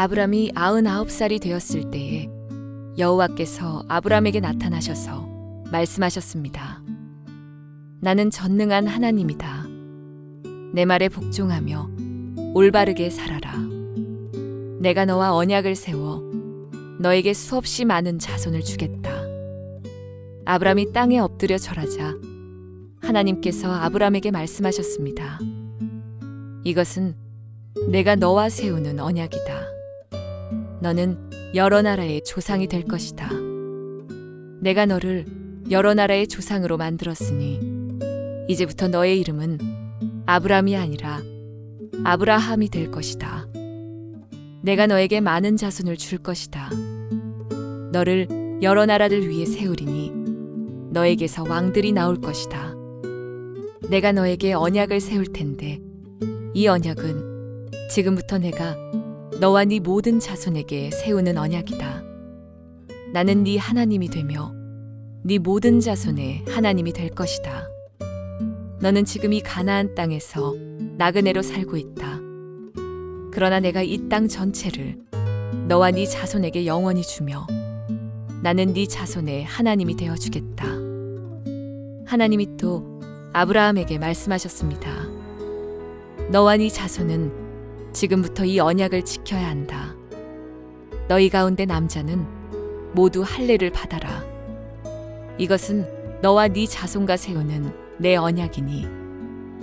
아브람이 99살이 되었을 때에 여호와께서 아브람에게 나타나셔서 말씀하셨습니다. 나는 전능한 하나님이다. 내 말에 복종하며 올바르게 살아라. 내가 너와 언약을 세워 너에게 수없이 많은 자손을 주겠다. 아브람이 땅에 엎드려 절하자 하나님께서 아브람에게 말씀하셨습니다. 이것은 내가 너와 세우는 언약이다. 너는 여러 나라의 조상이 될 것이다. 내가 너를 여러 나라의 조상으로 만들었으니 이제부터 너의 이름은 아브람이 아니라 아브라함이 될 것이다. 내가 너에게 많은 자손을 줄 것이다. 너를 여러 나라를 위해 세우리니 너에게서 왕들이 나올 것이다. 내가 너에게 언약을 세울 텐데 이 언약은 지금부터 내가 너와 네 모든 자손에게 세우는 언약이다. 나는 네 하나님이 되며 네 모든 자손의 하나님이 될 것이다. 너는 지금 이 가나안 땅에서 나그네로 살고 있다. 그러나 내가 이 땅 전체를 너와 네 자손에게 영원히 주며 나는 네 자손의 하나님이 되어 주겠다. 하나님이 또 아브라함에게 말씀하셨습니다. 너와 네 자손은 지금부터 이 언약을 지켜야 한다. 너희 가운데 남자는 모두 할례를 받아라. 이것은 너와 네 자손과 세우는 내 언약이니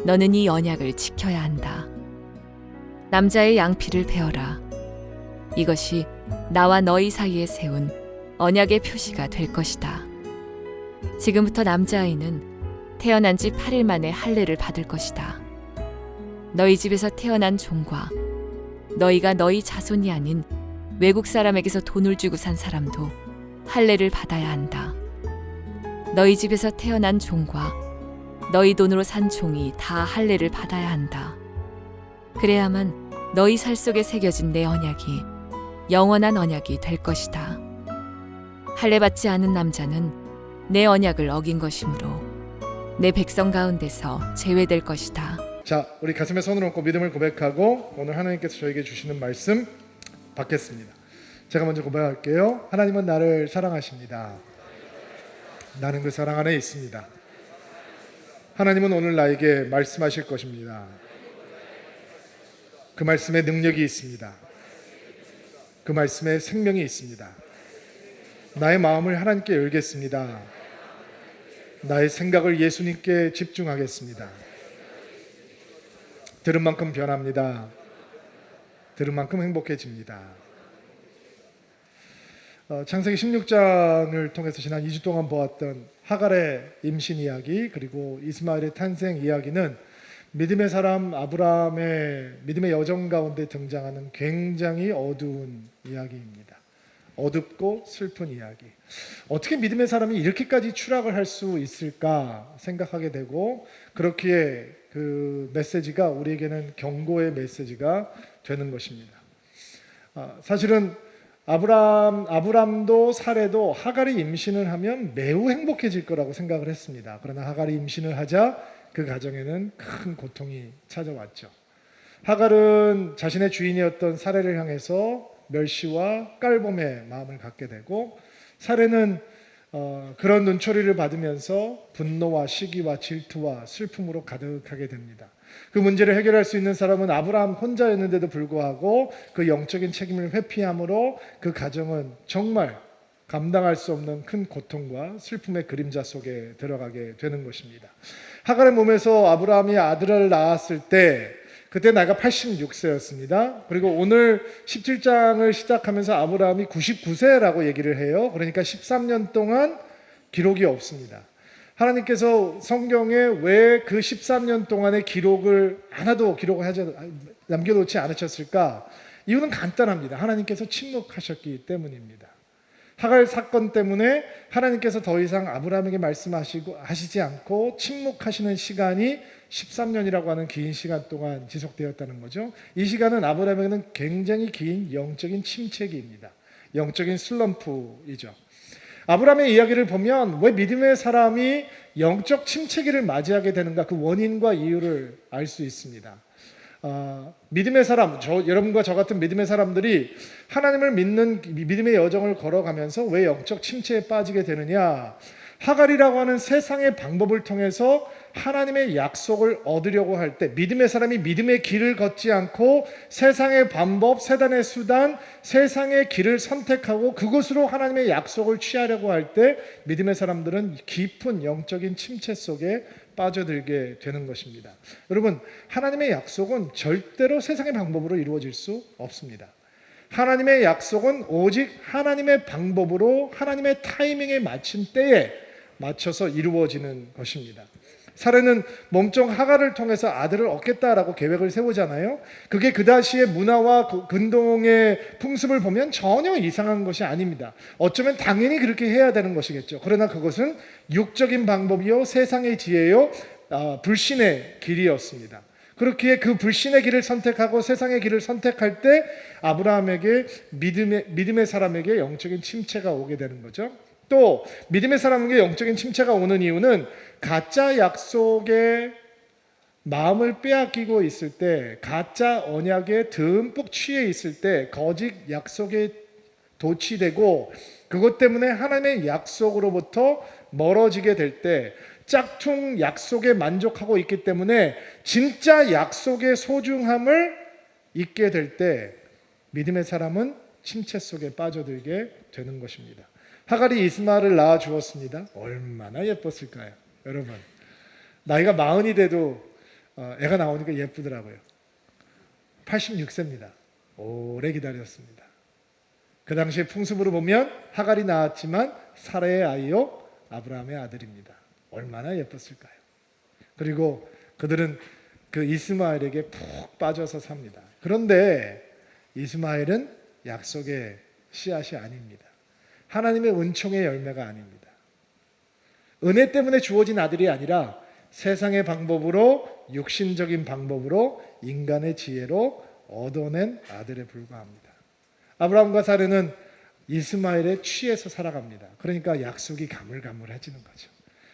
너는 이 언약을 지켜야 한다. 남자의 양피를 베어라. 이것이 나와 너희 사이에 세운 언약의 표시가 될 것이다. 지금부터 남자아이는 태어난 지 8일 만에 할례를 받을 것이다. 너희 집에서 태어난 종과 너희가 너희 자손이 아닌 외국 사람에게서 돈을 주고 산 사람도 할례를 받아야 한다. 너희 집에서 태어난 종과 너희 돈으로 산 종이 다 할례를 받아야 한다. 그래야만 너희 살 속에 새겨진 내 언약이 영원한 언약이 될 것이다. 할례 받지 않은 남자는 내 언약을 어긴 것이므로 내 백성 가운데서 제외될 것이다. 자, 우리 가슴에 손을 얹고 믿음을 고백하고 오늘 하나님께서 저에게 주시는 말씀 받겠습니다. 제가 먼저 고백할게요. 하나님은 나를 사랑하십니다. 나는 그 사랑 안에 있습니다. 하나님은 오늘 나에게 말씀하실 것입니다. 그 말씀에 능력이 있습니다. 그 말씀에 생명이 있습니다. 나의 마음을 하나님께 열겠습니다. 나의 생각을 예수님께 집중하겠습니다. 들은 만큼 변합니다. 들은 만큼 행복해집니다. 창세기 16장을 통해서 지난 2주 동안 보았던 하갈의 임신 이야기 그리고 이스마엘의 탄생 이야기는 믿음의 사람 아브라함의 믿음의 여정 가운데 등장하는 굉장히 어두운 이야기입니다. 어둡고 슬픈 이야기. 어떻게 믿음의 사람이 이렇게까지 추락을 할 수 있을까 생각하게 되고 그렇기에 그 메시지가 우리에게는 경고의 메시지가 되는 것입니다. 사실은 아브람도 사레도 하갈이 임신을 하면 매우 행복해질 거라고 생각을 했습니다. 그러나 하갈이 임신을 하자 그 가정에는 큰 고통이 찾아왔죠. 하갈은 자신의 주인이었던 사레를 향해서 멸시와 깔봄의 마음을 갖게 되고 사레는 그런 눈초리를 받으면서 분노와 시기와 질투와 슬픔으로 가득하게 됩니다. 그 문제를 해결할 수 있는 사람은 아브라함 혼자였는데도 불구하고 그 영적인 책임을 회피함으로 그 가정은 정말 감당할 수 없는 큰 고통과 슬픔의 그림자 속에 들어가게 되는 것입니다. 하갈의 몸에서 아브라함이 아들을 낳았을 때 그때 나이가 86세였습니다. 그리고 오늘 17장을 시작하면서 아브라함이 99세라고 얘기를 해요. 그러니까 13년 동안 기록이 없습니다. 하나님께서 성경에 왜 그 13년 동안의 기록을 하나도 남겨놓지 않으셨을까? 이유는 간단합니다. 하나님께서 침묵하셨기 때문입니다. 하갈 사건 때문에 하나님께서 더 이상 아브라함에게 말씀하시지 않고 침묵하시는 시간이 13년이라고 하는 긴 시간 동안 지속되었다는 거죠. 이 시간은 아브라함에게는 굉장히 긴 영적인 침체기입니다. 영적인 슬럼프이죠. 아브라함의 이야기를 보면 왜 믿음의 사람이 영적 침체기를 맞이하게 되는가 그 원인과 이유를 알 수 있습니다. 믿음의 사람, 여러분과 저 같은 믿음의 사람들이 하나님을 믿는 믿음의 여정을 걸어가면서 왜 영적 침체에 빠지게 되느냐? 하갈이라고 하는 세상의 방법을 통해서 하나님의 약속을 얻으려고 할 때, 믿음의 사람이 믿음의 길을 걷지 않고 세상의 방법, 세단의 수단, 세상의 길을 선택하고 그것으로 하나님의 약속을 취하려고 할 때 믿음의 사람들은 깊은 영적인 침체 속에 빠져들게 되는 것입니다. 여러분, 하나님의 약속은 절대로 세상의 방법으로 이루어질 수 없습니다. 하나님의 약속은 오직 하나님의 방법으로 하나님의 타이밍에 맞춘 때에 맞춰서 이루어지는 것입니다. 사례는 몸종 하갈을 통해서 아들을 얻겠다라고 계획을 세우잖아요. 그게 그 당시의 문화와 근동의 풍습을 보면 전혀 이상한 것이 아닙니다. 어쩌면 당연히 그렇게 해야 되는 것이겠죠. 그러나 그것은 육적인 방법이요, 세상의 지혜요, 불신의 길이었습니다. 그렇기에 그 불신의 길을 선택하고 세상의 길을 선택할 때 아브라함에게 믿음의 사람에게 영적인 침체가 오게 되는 거죠. 또 믿음의 사람에게 영적인 침체가 오는 이유는 가짜 약속에 마음을 빼앗기고 있을 때, 가짜 언약에 듬뿍 취해 있을 때, 거짓 약속에 도취되고 그것 때문에 하나님의 약속으로부터 멀어지게 될 때, 짝퉁 약속에 만족하고 있기 때문에 진짜 약속의 소중함을 잊게 될 때 믿음의 사람은 침체 속에 빠져들게 되는 것입니다. 하갈이 이스마엘을 낳아 주었습니다. 얼마나 예뻤을까요? 여러분, 나이가 40이 돼도 애가 나오니까 예쁘더라고요. 86세입니다. 오래 기다렸습니다. 그 당시의 풍습으로 보면 하갈이 낳았지만 사라의 아이요 아브라함의 아들입니다. 얼마나 예뻤을까요? 그리고 그들은 그 이스마엘에게 푹 빠져서 삽니다. 그런데 이스마엘은 약속의 씨앗이 아닙니다. 하나님의 은총의 열매가 아닙니다. 은혜 때문에 주어진 아들이 아니라 세상의 방법으로, 육신적인 방법으로, 인간의 지혜로 얻어낸 아들에 불과합니다. 아브라함과 사르는 이스마엘에 취해서 살아갑니다. 그러니까 약속이 가물가물해지는 거죠.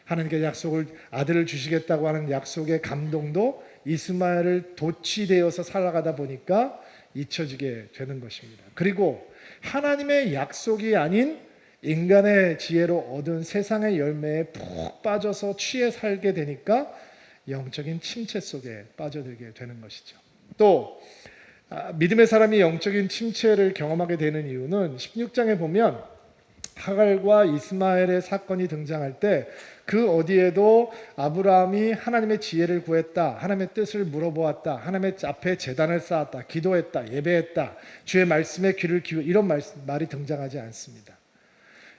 하나님께 약속을, 아들을 주시겠다고 하는 약속의 감동도 이스마엘을 도취되어서 살아가다 보니까 잊혀지게 되는 것입니다. 그리고 하나님의 약속이 아닌 인간의 지혜로 얻은 세상의 열매에 푹 빠져서 취해 살게 되니까 영적인 침체 속에 빠져들게 되는 것이죠. 또 믿음의 사람이 영적인 침체를 경험하게 되는 이유는 16장에 보면 하갈과 이스마엘의 사건이 등장할 때 그 어디에도 아브라함이 하나님의 지혜를 구했다, 하나님의 뜻을 물어보았다, 하나님의 앞에 제단을 쌓았다, 기도했다, 예배했다, 주의 말씀에 귀를 기울여, 이런 말이 등장하지 않습니다.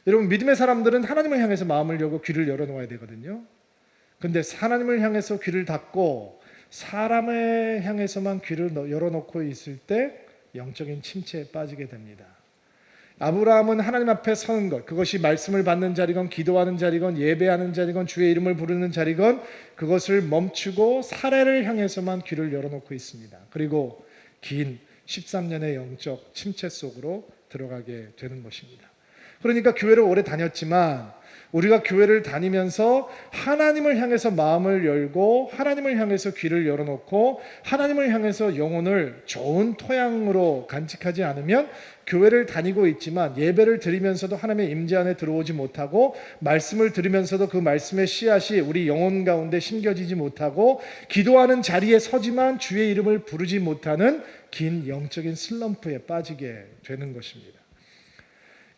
여러분, 믿음의 사람들은 하나님을 향해서 마음을 열고 귀를 열어놓아야 되거든요. 그런데 하나님을 향해서 귀를 닫고 사람을 향해서만 귀를 열어놓고 있을 때 영적인 침체에 빠지게 됩니다. 아브라함은 하나님 앞에 서는 것, 그것이 말씀을 받는 자리건 기도하는 자리건 예배하는 자리건 주의 이름을 부르는 자리건 그것을 멈추고 사례를 향해서만 귀를 열어놓고 있습니다. 그리고 긴 13년의 영적 침체 속으로 들어가게 되는 것입니다. 그러니까 교회를 오래 다녔지만 우리가 교회를 다니면서 하나님을 향해서 마음을 열고 하나님을 향해서 귀를 열어놓고 하나님을 향해서 영혼을 좋은 토양으로 간직하지 않으면 교회를 다니고 있지만 예배를 드리면서도 하나님의 임재 안에 들어오지 못하고 말씀을 들으면서도 그 말씀의 씨앗이 우리 영혼 가운데 심겨지지 못하고 기도하는 자리에 서지만 주의 이름을 부르지 못하는 긴 영적인 슬럼프에 빠지게 되는 것입니다.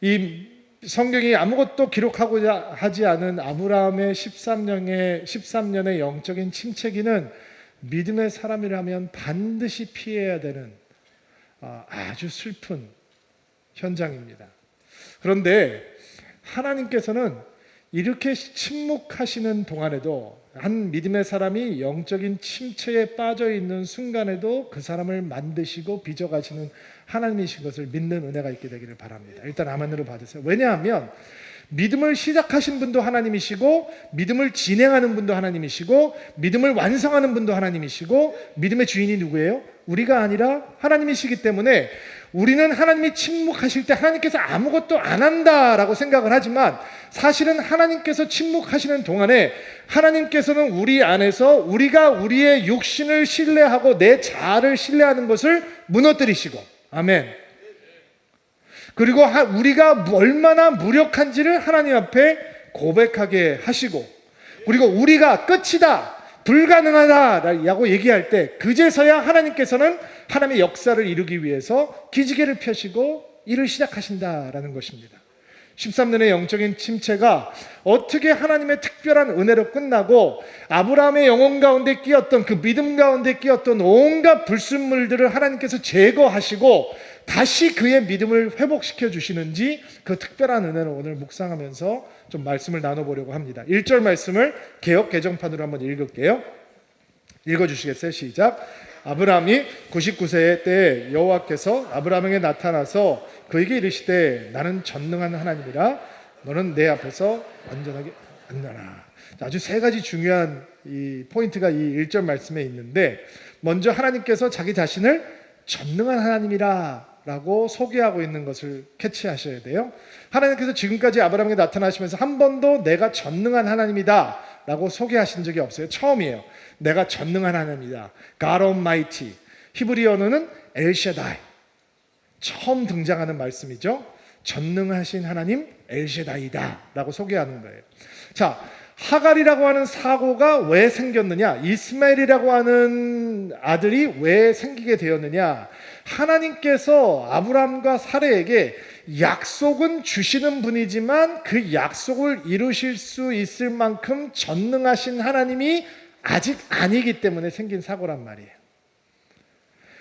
이 성경이 아무것도 기록하고자 하지 않은 아브라함의 13년의 영적인 침체기는 믿음의 사람이라면 반드시 피해야 되는 아주 슬픈 현장입니다. 그런데 하나님께서는 이렇게 침묵하시는 동안에도 한 믿음의 사람이 영적인 침체에 빠져 있는 순간에도 그 사람을 만드시고 빚어가시는 하나님이신 것을 믿는 은혜가 있게 되기를 바랍니다. 일단 아멘으로 받으세요. 왜냐하면 믿음을 시작하신 분도 하나님이시고 믿음을 진행하는 분도 하나님이시고 믿음을 완성하는 분도 하나님이시고 믿음의 주인이 누구예요? 우리가 아니라 하나님이시기 때문에 우리는 하나님이 침묵하실 때 하나님께서 아무것도 안 한다라고 생각을 하지만 사실은 하나님께서 침묵하시는 동안에 하나님께서는 우리 안에서 우리가 우리의 육신을 신뢰하고 내 자아를 신뢰하는 것을 무너뜨리시고, 아멘. 그리고 우리가 얼마나 무력한지를 하나님 앞에 고백하게 하시고, 그리고 우리가 끝이다, 불가능하다라고 얘기할 때 그제서야 하나님께서는 하나님의 역사를 이루기 위해서 기지개를 펴시고 일을 시작하신다라는 것입니다. 13년의 영적인 침체가 어떻게 하나님의 특별한 은혜로 끝나고 아브라함의 영혼 가운데 끼었던 그 믿음 가운데 끼었던 온갖 불순물들을 하나님께서 제거하시고 다시 그의 믿음을 회복시켜 주시는지 그 특별한 은혜를 오늘 묵상하면서 좀 말씀을 나눠보려고 합니다. 1절 말씀을 개역 개정판으로 한번 읽을게요. 읽어주시겠어요? 시작. 아브라함이 99세 때 여호와께서 아브라함에게 나타나서 그에게 이르시되 나는 전능한 하나님이라 너는 내 앞에서 완전하게 앉아라. 아주 세 가지 중요한 이 포인트가 이 1절 말씀에 있는데, 먼저 하나님께서 자기 자신을 전능한 하나님이라 라고 소개하고 있는 것을 캐치하셔야 돼요. 하나님께서 지금까지 아브라함에게 나타나시면서 한 번도 내가 전능한 하나님이다 라고 소개하신 적이 없어요. 처음이에요. 내가 전능한 하나님이다. God Almighty. 히브리어는 엘샤다이. 처음 등장하는 말씀이죠. 전능하신 하나님 엘샤다이다 라고 소개하는 거예요. 자, 하갈이라고 하는 사고가 왜 생겼느냐, 이스마엘이라고 하는 아들이 왜 생기게 되었느냐, 하나님께서 아브라함과 사레에게 약속은 주시는 분이지만 그 약속을 이루실 수 있을 만큼 전능하신 하나님이 아직 아니기 때문에 생긴 사고란 말이에요.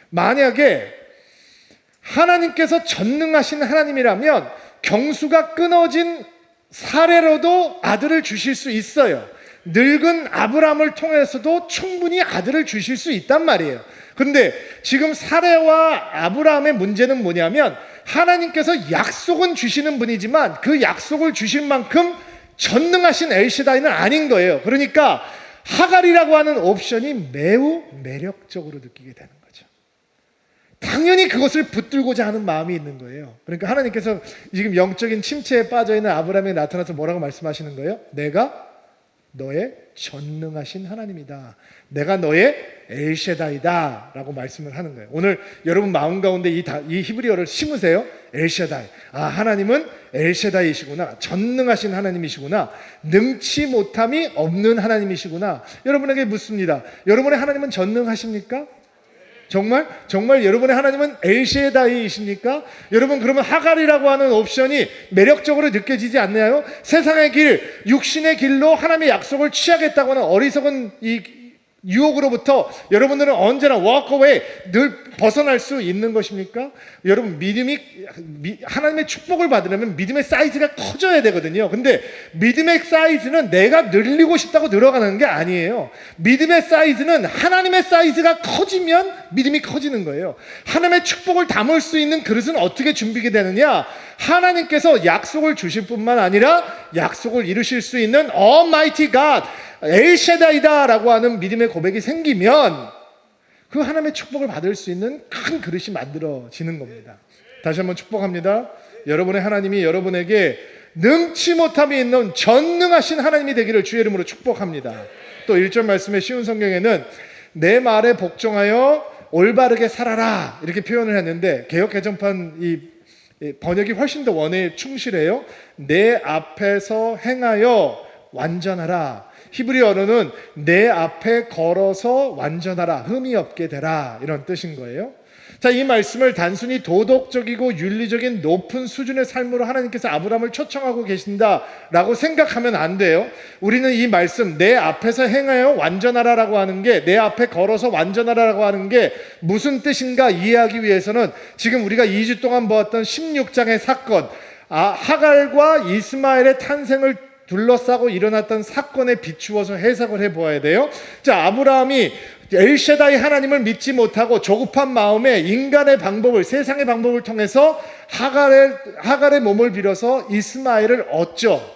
만약에 하나님께서 전능하신 하나님이라면 경수가 끊어진 사례로도 아들을 주실 수 있어요. 늙은 아브라함을 통해서도 충분히 아들을 주실 수 있단 말이에요. 그런데 지금 사례와 아브라함의 문제는 뭐냐면 하나님께서 약속은 주시는 분이지만 그 약속을 주실 만큼 전능하신 엘시다이는 아닌 거예요. 그러니까 하갈이라고 하는 옵션이 매우 매력적으로 느끼게 되는 거죠. 당연히 그것을 붙들고자 하는 마음이 있는 거예요. 그러니까 하나님께서 지금 영적인 침체에 빠져있는 아브라함에게 나타나서 뭐라고 말씀하시는 거예요? 내가 너의 전능하신 하나님이다. 내가 너의 엘샤다이다 라고 말씀을 하는 거예요. 오늘 여러분 마음 가운데 이 히브리어를 심으세요. 엘샤다이. 아, 하나님은 엘샤다이시구나. 전능하신 하나님이시구나. 능치 못함이 없는 하나님이시구나. 여러분에게 묻습니다. 여러분의 하나님은 전능하십니까? 정말 여러분의 하나님은 엘샤다이이십니까? 여러분, 그러면 하갈이라고 하는 옵션이 매력적으로 느껴지지 않나요? 세상의 길, 육신의 길로 하나님의 약속을 취하겠다고 하는 어리석은 이 유혹으로부터 여러분들은 언제나 워크어웨이 늘 벗어날 수 있는 것입니까? 여러분, 하나님의 축복을 받으려면 믿음의 사이즈가 커져야 되거든요. 근데 믿음의 사이즈는 내가 늘리고 싶다고 늘어가는 게 아니에요. 믿음의 사이즈는 하나님의 사이즈가 커지면 믿음이 커지는 거예요. 하나님의 축복을 담을 수 있는 그릇은 어떻게 준비가 되느냐? 하나님께서 약속을 주실 뿐만 아니라 약속을 이루실 수 있는 Almighty God, 엘샤다이다 라고 하는 믿음의 고백이 생기면 그 하나님의 축복을 받을 수 있는 큰 그릇이 만들어지는 겁니다. 다시 한번 축복합니다. 여러분의 하나님이 여러분에게 능치 못함이 있는 전능하신 하나님이 되기를 주의 이름으로 축복합니다. 또 1절 말씀에 쉬운 성경에는 내 말에 복종하여 올바르게 살아라 이렇게 표현을 했는데 개역 개정판 이 번역이 훨씬 더 원어에 충실해요. 내 앞에서 행하여 완전하라. 히브리어로는 내 앞에 걸어서 완전하라, 흠이 없게 되라 이런 뜻인 거예요. 자, 이 말씀을 단순히 도덕적이고 윤리적인 높은 수준의 삶으로 하나님께서 아브라함을 초청하고 계신다라고 생각하면 안 돼요. 우리는 이 말씀 내 앞에서 행하여 완전하라라고 하는 게, 내 앞에 걸어서 완전하라라고 하는 게 무슨 뜻인가 이해하기 위해서는 지금 우리가 2주 동안 보았던 16장의 사건, 하갈과 이스마엘의 탄생을 둘러싸고 일어났던 사건에 비추어서 해석을 해보아야 돼요. 자, 아브라함이 엘샤다이 하나님을 믿지 못하고 조급한 마음에 인간의 방법을, 세상의 방법을 통해서 하갈의 몸을 빌어서 이스마엘을 얻죠.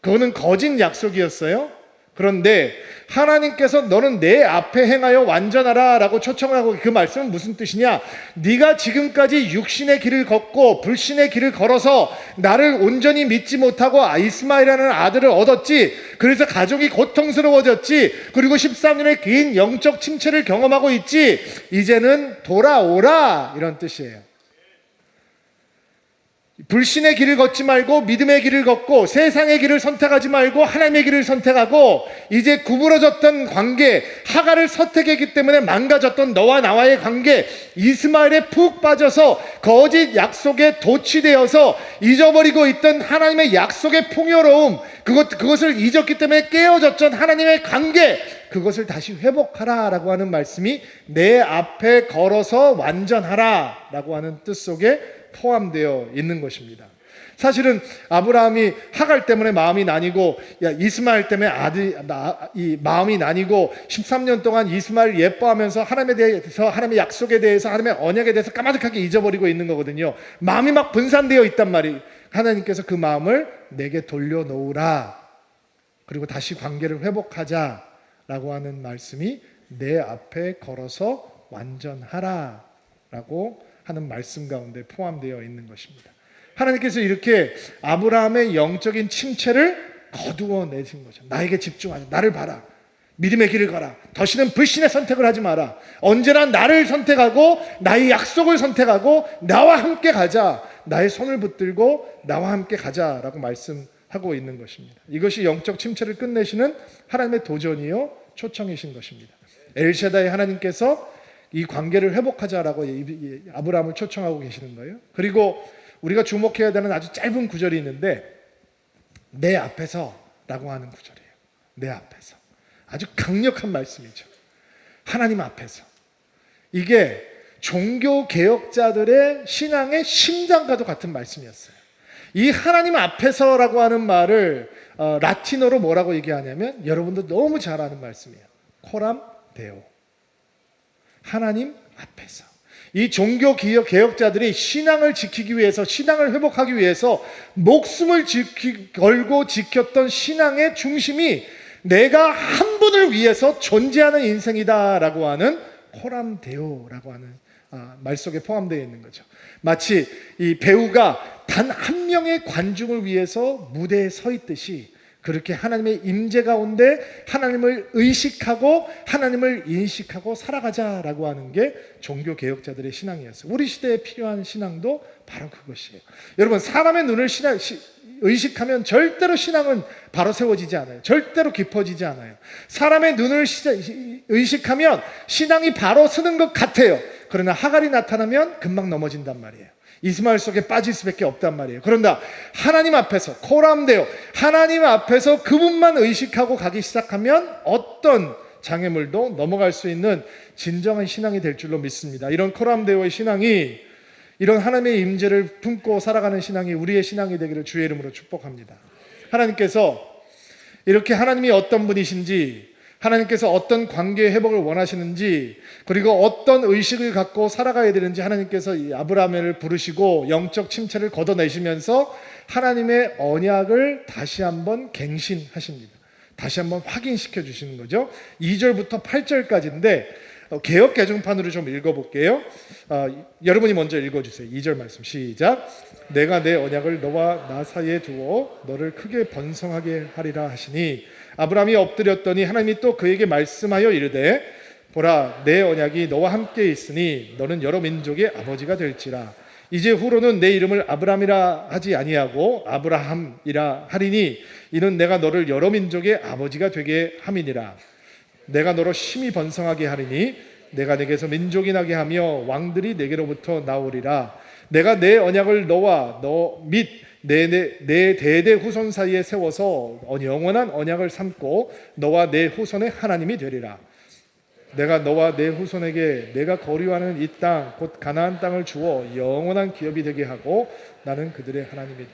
그거는 거짓 약속이었어요. 그런데 하나님께서 너는 내 앞에 행하여 완전하라 라고 초청을 하고, 그 말씀은 무슨 뜻이냐? 네가 지금까지 육신의 길을 걷고 불신의 길을 걸어서 나를 온전히 믿지 못하고 이스마엘이라는 아들을 얻었지, 그래서 가족이 고통스러워졌지, 그리고 13년의 긴 영적 침체를 경험하고 있지, 이제는 돌아오라, 이런 뜻이에요. 불신의 길을 걷지 말고 믿음의 길을 걷고, 세상의 길을 선택하지 말고 하나님의 길을 선택하고, 이제 구부러졌던 관계, 하갈을 선택했기 때문에 망가졌던 너와 나와의 관계, 이스마엘에 푹 빠져서 거짓 약속에 도취되어서 잊어버리고 있던 하나님의 약속의 풍요로움, 그것을 잊었기 때문에 깨어졌던 하나님의 관계, 그것을 다시 회복하라 라고 하는 말씀이 내 앞에 걸어서 완전하라 라고 하는 뜻 속에 포함되어 있는 것입니다. 사실은 아브라함이 하갈 때문에 마음이 나뉘고, 이스마엘 때문에 마음이 나뉘고 13년 동안 이스마엘 예뻐하면서 하나님에 대해서, 하나님의 약속에 대해서, 하나님의 언약에 대해서 까마득하게 잊어버리고 있는 거거든요. 마음이 막 분산되어 있단 말이에요. 하나님께서 그 마음을 내게 돌려놓으라, 그리고 다시 관계를 회복하자 라고 하는 말씀이 내 앞에 걸어서 완전하라 라고 하는 말씀 가운데 포함되어 있는 것입니다. 하나님께서 이렇게 아브라함의 영적인 침체를 거두어 내신 거죠. 나에게 집중하자. 나를 봐라. 믿음의 길을 가라. 다시는 불신의 선택을 하지 마라. 언제나 나를 선택하고 나의 약속을 선택하고 나와 함께 가자. 나의 손을 붙들고 나와 함께 가자라고 말씀하고 있는 것입니다. 이것이 영적 침체를 끝내시는 하나님의 도전이요 초청이신 것입니다. 엘샤다이 하나님께서 이 관계를 회복하자라고 아브라함을 초청하고 계시는 거예요. 그리고 우리가 주목해야 되는 아주 짧은 구절이 있는데, 내 앞에서 라고 하는 구절이에요. 내 앞에서. 아주 강력한 말씀이죠. 하나님 앞에서. 이게 종교 개혁자들의 신앙의 심장과도 같은 말씀이었어요. 이 하나님 앞에서라고 하는 말을 라틴어로 뭐라고 얘기하냐면, 여러분도 너무 잘 아는 말씀이에요. 코람 데오. 하나님 앞에서. 이 종교 개혁자들이 신앙을 지키기 위해서, 신앙을 회복하기 위해서 목숨을 걸고 지켰던 신앙의 중심이 내가 한 분을 위해서 존재하는 인생이다라고 하는 코람데오라고 하는 말 속에 포함되어 있는 거죠. 마치 이 배우가 단 한 명의 관중을 위해서 무대에 서 있듯이, 그렇게 하나님의 임재 가운데 하나님을 의식하고 하나님을 인식하고 살아가자라고 하는 게 종교 개혁자들의 신앙이었어요. 우리 시대에 필요한 신앙도 바로 그것이에요. 여러분, 사람의 눈을 의식하면 절대로 신앙은 바로 세워지지 않아요. 절대로 깊어지지 않아요. 사람의 눈을 의식하면 신앙이 바로 서는 것 같아요. 그러나 하갈이 나타나면 금방 넘어진단 말이에요. 이스마엘 속에 빠질 수밖에 없단 말이에요. 그런다 하나님 앞에서, 코람데오, 하나님 앞에서 그분만 의식하고 가기 시작하면 어떤 장애물도 넘어갈 수 있는 진정한 신앙이 될 줄로 믿습니다. 이런 코람데오의 신앙이, 이런 하나님의 임재를 품고 살아가는 신앙이 우리의 신앙이 되기를 주의 이름으로 축복합니다. 하나님께서 이렇게 하나님이 어떤 분이신지, 하나님께서 어떤 관계의 회복을 원하시는지, 그리고 어떤 의식을 갖고 살아가야 되는지 하나님께서 이 아브라함을 부르시고 영적 침체를 걷어내시면서 하나님의 언약을 다시 한번 갱신하십니다. 다시 한번 확인시켜 주시는 거죠. 2절부터 8절까지인데 개역 개정판으로 좀 읽어볼게요. 여러분이 먼저 읽어주세요. 2절 말씀 시작. 내가 내 언약을 너와 나 사이에 두어 너를 크게 번성하게 하리라 하시니, 아브라함이 엎드렸더니 하나님이 또 그에게 말씀하여 이르되, 보라, 내 언약이 너와 함께 있으니 너는 여러 민족의 아버지가 될지라. 이제 후로는 내 이름을 아브라함이라 하지 아니하고 아브라함이라 하리니, 이는 내가 너를 여러 민족의 아버지가 되게 함이니라. 내가 너로 심히 번성하게 하리니 내가 내게서 민족이 나게 하며 왕들이 내게로부터 나오리라. 내가 내 언약을 너와 너 및 내 대대 후손 사이에 세워서 영원한 언약을 삼고 너와 내 후손의 하나님이 되리라. 내가 너와 내 후손에게 내가 거류하는 이 땅 곧 가나안 땅을 주어 영원한 기업이 되게 하고 나는 그들의 하나님이 되리라.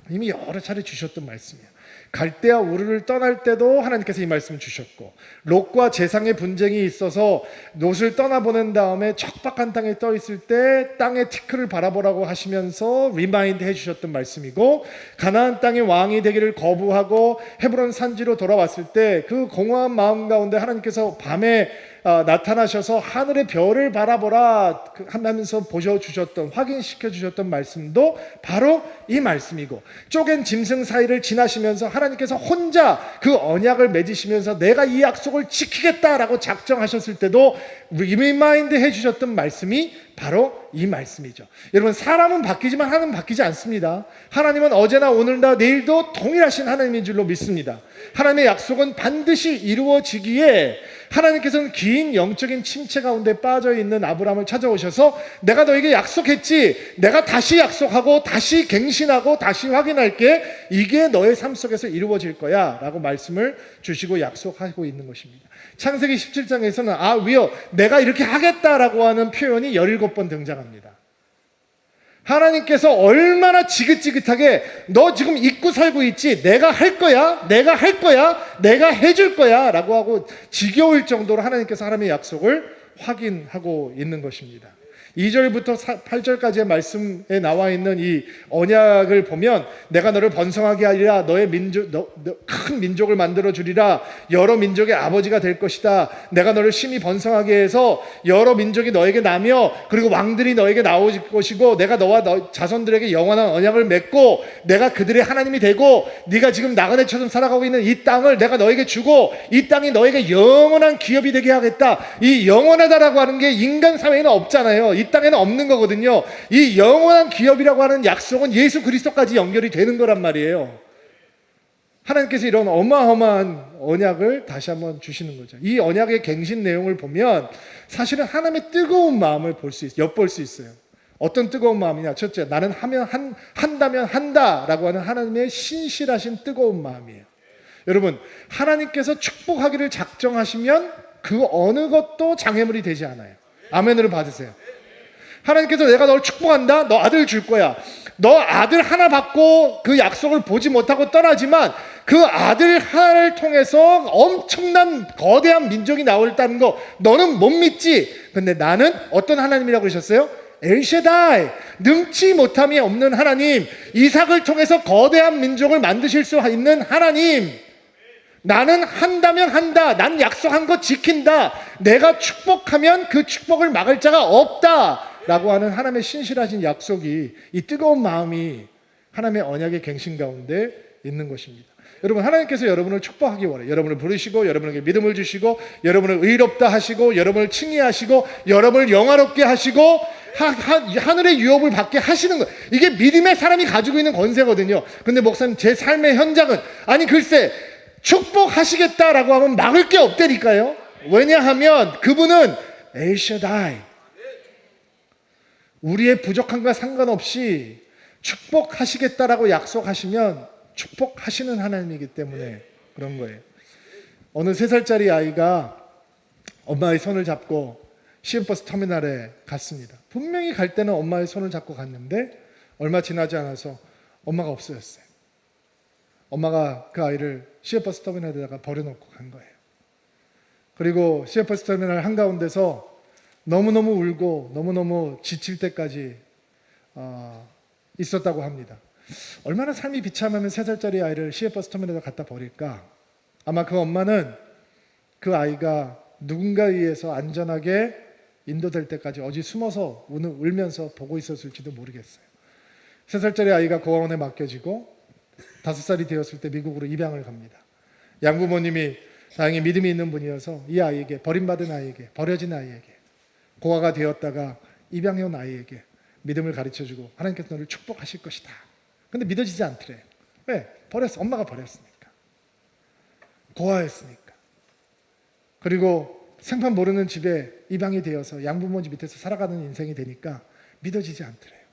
이미 여러 차례 주셨던 말씀이에요. 갈대아 우르를 떠날 때도 하나님께서 이 말씀을 주셨고, 롯과 재상의 분쟁이 있어서 롯을 떠나보낸 다음에 척박한 땅에 떠 있을 때 땅의 티끌을 바라보라고 하시면서 리마인드 해주셨던 말씀이고, 가나안 땅의 왕이 되기를 거부하고 헤브론 산지로 돌아왔을 때 그 공허한 마음 가운데 하나님께서 밤에 나타나셔서 하늘의 별을 바라보라 하면서 보여주셨던, 확인시켜 주셨던 말씀도 바로 이 말씀이고, 쪼갠 짐승 사이를 지나시면서 하나님께서 혼자 그 언약을 맺으시면서 내가 이 약속을 지키겠다라고 작정하셨을 때도 리마인드 해주셨던 말씀이 바로 이 말씀이죠. 여러분, 사람은 바뀌지만 하나님은 바뀌지 않습니다. 하나님은 어제나 오늘나 내일도 동일하신 하나님인 줄로 믿습니다. 하나님의 약속은 반드시 이루어지기에 하나님께서는 긴 영적인 침체 가운데 빠져있는 아브라함을 찾아오셔서 내가 너에게 약속했지, 내가 다시 약속하고 다시 갱신하고 다시 확인할게, 이게 너의 삶 속에서 이루어질 거야 라고 말씀을 주시고 약속하고 있는 것입니다. 창세기 17장에서는 위여 내가 이렇게 하겠다라고 하는 표현이 17번 등장합니다. 하나님께서 얼마나 지긋지긋하게 너 지금 잊고 살고 있지? 내가 할 거야, 내가 할 거야, 내가 해줄 거야 라고 하고 지겨울 정도로 하나님께서 하나님의 약속을 확인하고 있는 것입니다. 2절부터 8절까지의 말씀에 나와 있는 이 언약을 보면 내가 너를 번성하게 하리라, 너의 큰 민족을 만들어 주리라, 여러 민족의 아버지가 될 것이다, 내가 너를 심히 번성하게 해서 여러 민족이 너에게 나며 그리고 왕들이 너에게 나올 것이고, 내가 너와 너 자손들에게 영원한 언약을 맺고 내가 그들의 하나님이 되고, 네가 지금 나그네처럼 살아가고 있는 이 땅을 내가 너에게 주고 이 땅이 너에게 영원한 기업이 되게 하겠다. 이 영원하다라고 하는 게 인간 사회에는 없잖아요. 이 땅에는 없는 거거든요. 이 영원한 기업이라고 하는 약속은 예수 그리스도까지 연결이 되는 거란 말이에요. 하나님께서 이런 어마어마한 언약을 다시 한번 주시는 거죠. 이 언약의 갱신 내용을 보면 사실은 하나님의 뜨거운 마음을 엿볼 수 있어요. 어떤 뜨거운 마음이냐? 첫째, 나는 한다면 한다라고 하는 하나님의 신실하신 뜨거운 마음이에요. 여러분, 하나님께서 축복하기를 작정하시면 그 어느 것도 장애물이 되지 않아요. 아멘으로 받으세요. 하나님께서 내가 너를 축복한다, 너 아들 줄 거야, 너 아들 하나 받고 그 약속을 보지 못하고 떠나지만 그 아들 하나를 통해서 엄청난 거대한 민족이 나올다는 거 너는 못 믿지? 근데 나는 어떤 하나님이라고 그러셨어요? 엘샤다이, 능치 못함이 없는 하나님, 이삭을 통해서 거대한 민족을 만드실 수 있는 하나님. 나는 한다면 한다, 난 약속한 거 지킨다, 내가 축복하면 그 축복을 막을 자가 없다 라고 하는 하나님의 신실하신 약속이, 이 뜨거운 마음이 하나님의 언약의 갱신 가운데 있는 것입니다. 여러분, 하나님께서 여러분을 축복하기 원해요. 여러분을 부르시고 여러분에게 믿음을 주시고 여러분을 의롭다 하시고 여러분을 칭의하시고 여러분을 영화롭게 하시고 하늘의 유업을 받게 하시는 거예요. 이게 믿음의 사람이 가지고 있는 권세거든요. 근데 목사님, 제 삶의 현장은 아니 글쎄 축복하시겠다라고 하면 막을 게 없다니까요. 왜냐하면 그분은 엘샤다이, 우리의 부족함과 상관없이 축복하시겠다라고 약속하시면 축복하시는 하나님이기 때문에 그런 거예요. 어느 3살짜리 아이가 엄마의 손을 잡고 시외버스 터미널에 갔습니다. 분명히 갈 때는 엄마의 손을 잡고 갔는데 얼마 지나지 않아서 엄마가 없어졌어요. 엄마가 그 아이를 시외버스 터미널에다가 버려놓고 간 거예요. 그리고 시외버스 터미널 한가운데서 너무너무 울고 너무너무 지칠 때까지 있었다고 합니다. 얼마나 삶이 비참하면 3살짜리 아이를 시외버스 터미널에 갖다 버릴까? 아마 그 엄마는 그 아이가 누군가에 의해서 안전하게 인도될 때까지 어디 숨어서 울면서 보고 있었을지도 모르겠어요. 3살짜리 아이가 고아원에 맡겨지고 5살이 되었을 때 미국으로 입양을 갑니다. 양부모님이 다행히 믿음이 있는 분이어서 이 아이에게, 버림받은 아이에게, 버려진 아이에게, 고아가 되었다가 입양해온 아이에게 믿음을 가르쳐주고 하나님께서 너를 축복하실 것이다. 근데 믿어지지 않더래요. 왜? 엄마가 버렸으니까. 고아였으니까. 그리고 생판 모르는 집에 입양이 되어서 양부모 집 밑에서 살아가는 인생이 되니까 믿어지지 않더래요.